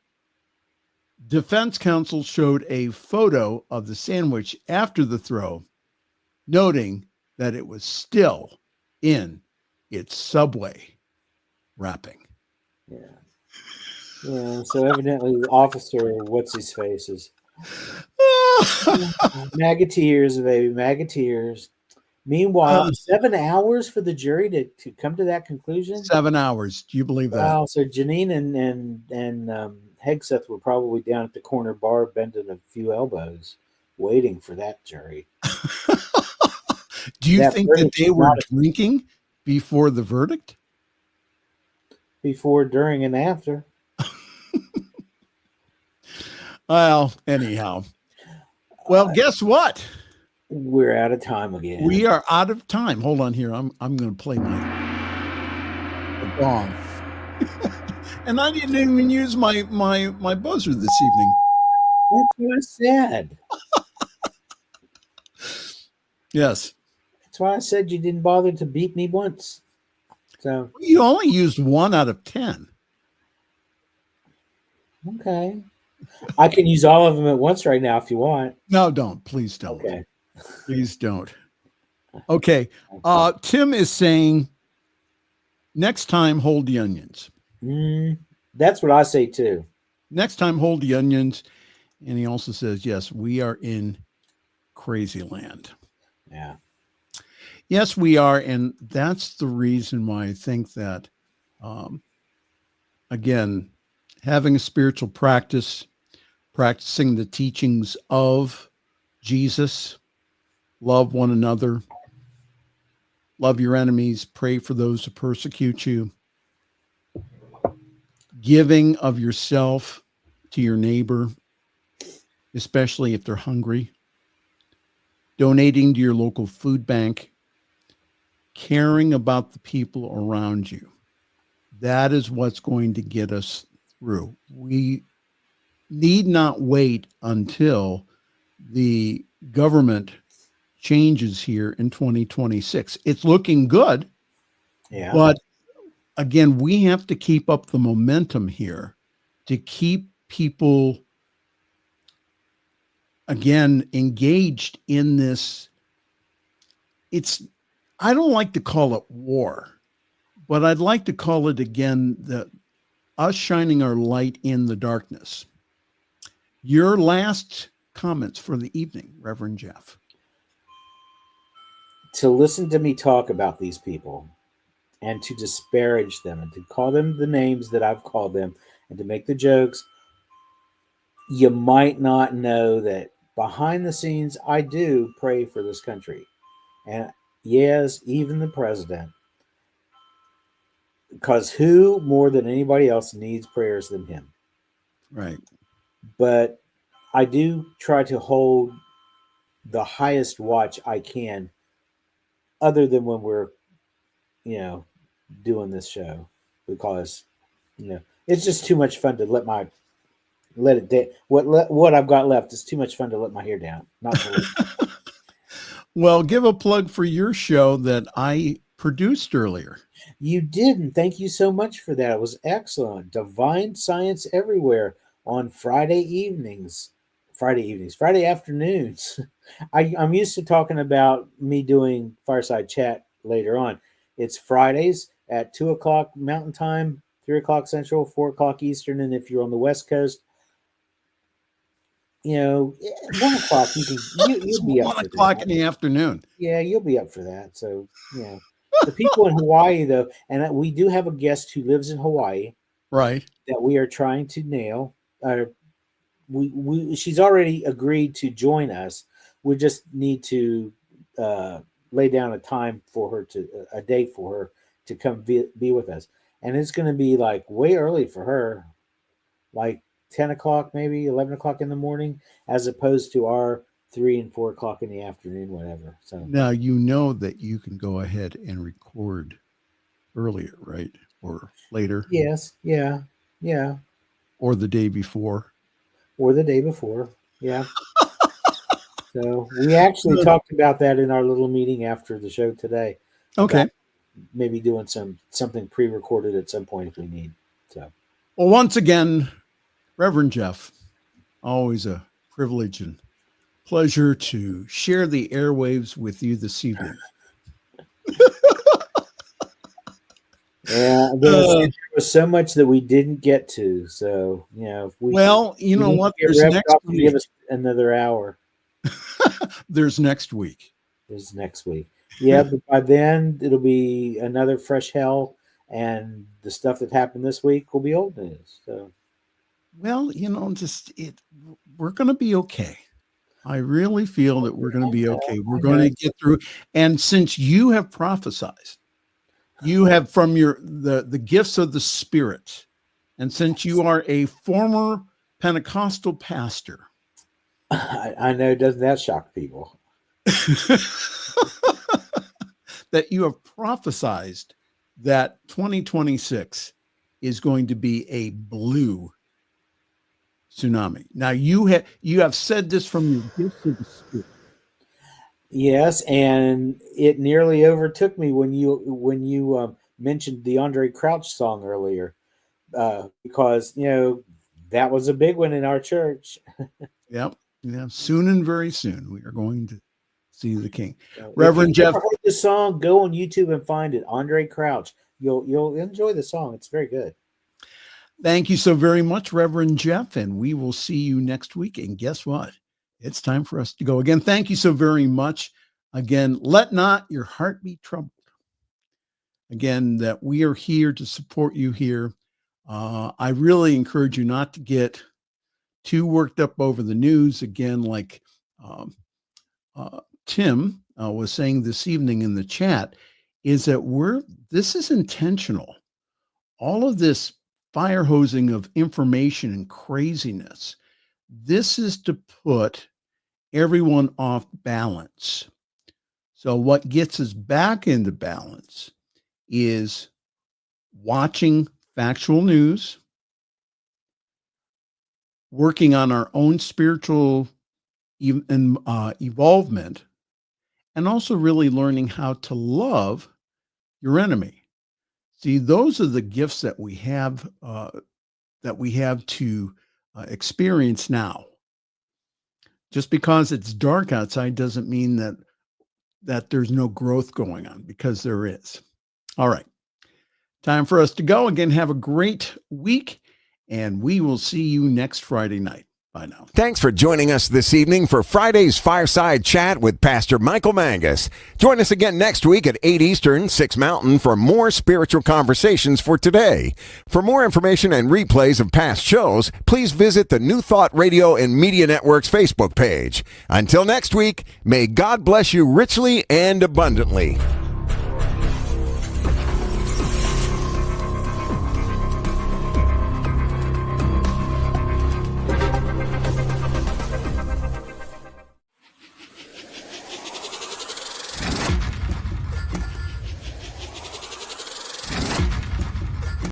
defense counsel showed a photo of the sandwich after the throw, noting that it was still in its Subway wrapping. Yeah. Yeah. So evidently, the officer, what's his face, is Magateers, baby, Magateers. Meanwhile, 7 hours for the jury to come to that conclusion. 7 hours. Do you believe that? Wow. So Janine and Hegseth were probably down at the corner bar, bending a few elbows, waiting for that jury. Do you That think that verdict they is were not drinking before the verdict? before, during, and after. Well, anyhow. Well, guess what? We're out of time again. We are out of time. Hold on here. I'm going to play the gong. And I didn't even use my buzzer this evening. That's what I said. Yes. That's why I said you didn't bother to beat me once. So You only used 1 out of 10. okay, I can use all of them at once right now if you want. No, don't. Please don't. Okay. Please don't. Okay. Tim is saying next time hold the onions. That's what I say too. Next time hold the onions. And he also says, yes, we are in crazy land. Yeah. Yes, we are. And that's the reason why I think that, again, having a spiritual practice, practicing the teachings of Jesus, love one another, love your enemies, pray for those who persecute you, giving of yourself to your neighbor, especially if they're hungry, donating to your local food bank, caring about the people around you. That is what's going to get us through. We need not wait until the government changes here in 2026. It's looking good. Yeah. But again, we have to keep up the momentum here to keep people, again, engaged in this. I don't like to call it war, but I'd like to call it, again, us shining our light in the darkness. Your last comments for the evening, Reverend Jeff. To listen to me talk about these people and to disparage them and to call them the names that I've called them and to make the jokes, you might not know that behind the scenes, I do pray for this country. And yes, even the president. Because who more than anybody else needs prayers than him? Right. But I do try to hold the highest watch I can, other than when we're, doing this show, because, it's just too much fun to what I've got left is too much fun to let my hair down. Not to Well, give a plug for your show that I produced earlier. You did, and thank you so much for that. It was excellent. Divine Science Everywhere on Friday afternoons. I'm used to talking about me doing Fireside Chat later on. It's Fridays at 2 o'clock Mountain Time, 3 o'clock Central, 4 o'clock Eastern, and if you're on the West Coast, 1 o'clock. You'll be up 1 for o'clock that. in the afternoon. Yeah, you'll be up for that. So the people in Hawaii, though, and we do have a guest who lives in Hawaii, Right. that we are trying to nail. She's already agreed to join us. We just need to lay down a time for her a day for her to come be with us, and it's going to be like way early for her, like 10 o'clock, maybe 11 o'clock in the morning, as opposed to our 3 and 4 o'clock in the afternoon, whatever. So now you know that you can go ahead and record earlier, right? Or later. yes, yeah, Or the day before. or the day before, yeah. So we actually talked about that in our little meeting after the show today. Okay. Maybe doing something pre-recorded at some point if we need. So, Well, once again, Reverend Jeff, always a privilege and pleasure to share the airwaves with you this evening. yeah, there was so much that we didn't get to. So, if we You know what? get There's revved next up and give us another hour. There's next week. Is next week. Yeah, but by then it'll be another fresh hell, and the stuff that happened this week will be old news. So, Well, we're going to be okay. I really feel that we're going to be okay. We're going to get through. And since you have prophesied, you have from the gifts of the Spirit, and since you are a former Pentecostal pastor, I know, doesn't that shock people? that you have prophesied that 2026 is going to be a blue tsunami. Now you have said this from your gifts of the Spirit. Yes, and it nearly overtook me when you mentioned the Andre Crouch song earlier, because that was a big one in our church. Yep. Yeah. Soon and very soon we are going to see the King. Reverend If you Jeff, Jeff, heard the song, go on YouTube and find it. Andre Crouch. You'll enjoy the song. It's very good. thank you so very much, Reverend Jeff, and we will see you next week. And guess what? It's time for us to go again. Thank you so very much. Again, let not your heart be troubled. Again, that we are here to support you here. I really encourage you not to get too worked up over the news. Again, like Tim was saying this evening in the chat, is that this is intentional. All of this fire hosing of information and craziness, this is to put everyone off balance. So what gets us back into balance is watching factual news, working on our own spiritual evolvement, and also really learning how to love your enemy. See, those are the gifts that we have to experience now. Just because it's dark outside doesn't mean that there's no growth going on, because there is. All right. Time for us to go. Again, have a great week, and we will see you next Friday night. Bye now. Thanks for joining us this evening for Friday's Fireside Chat with Pastor Michael Mangus. Join us again next week at 8 Eastern, 6 Mountain for more spiritual conversations for today. For more information and replays of past shows, please visit the New Thought Radio and Media Network's Facebook page. Until next week, may God bless you richly and abundantly.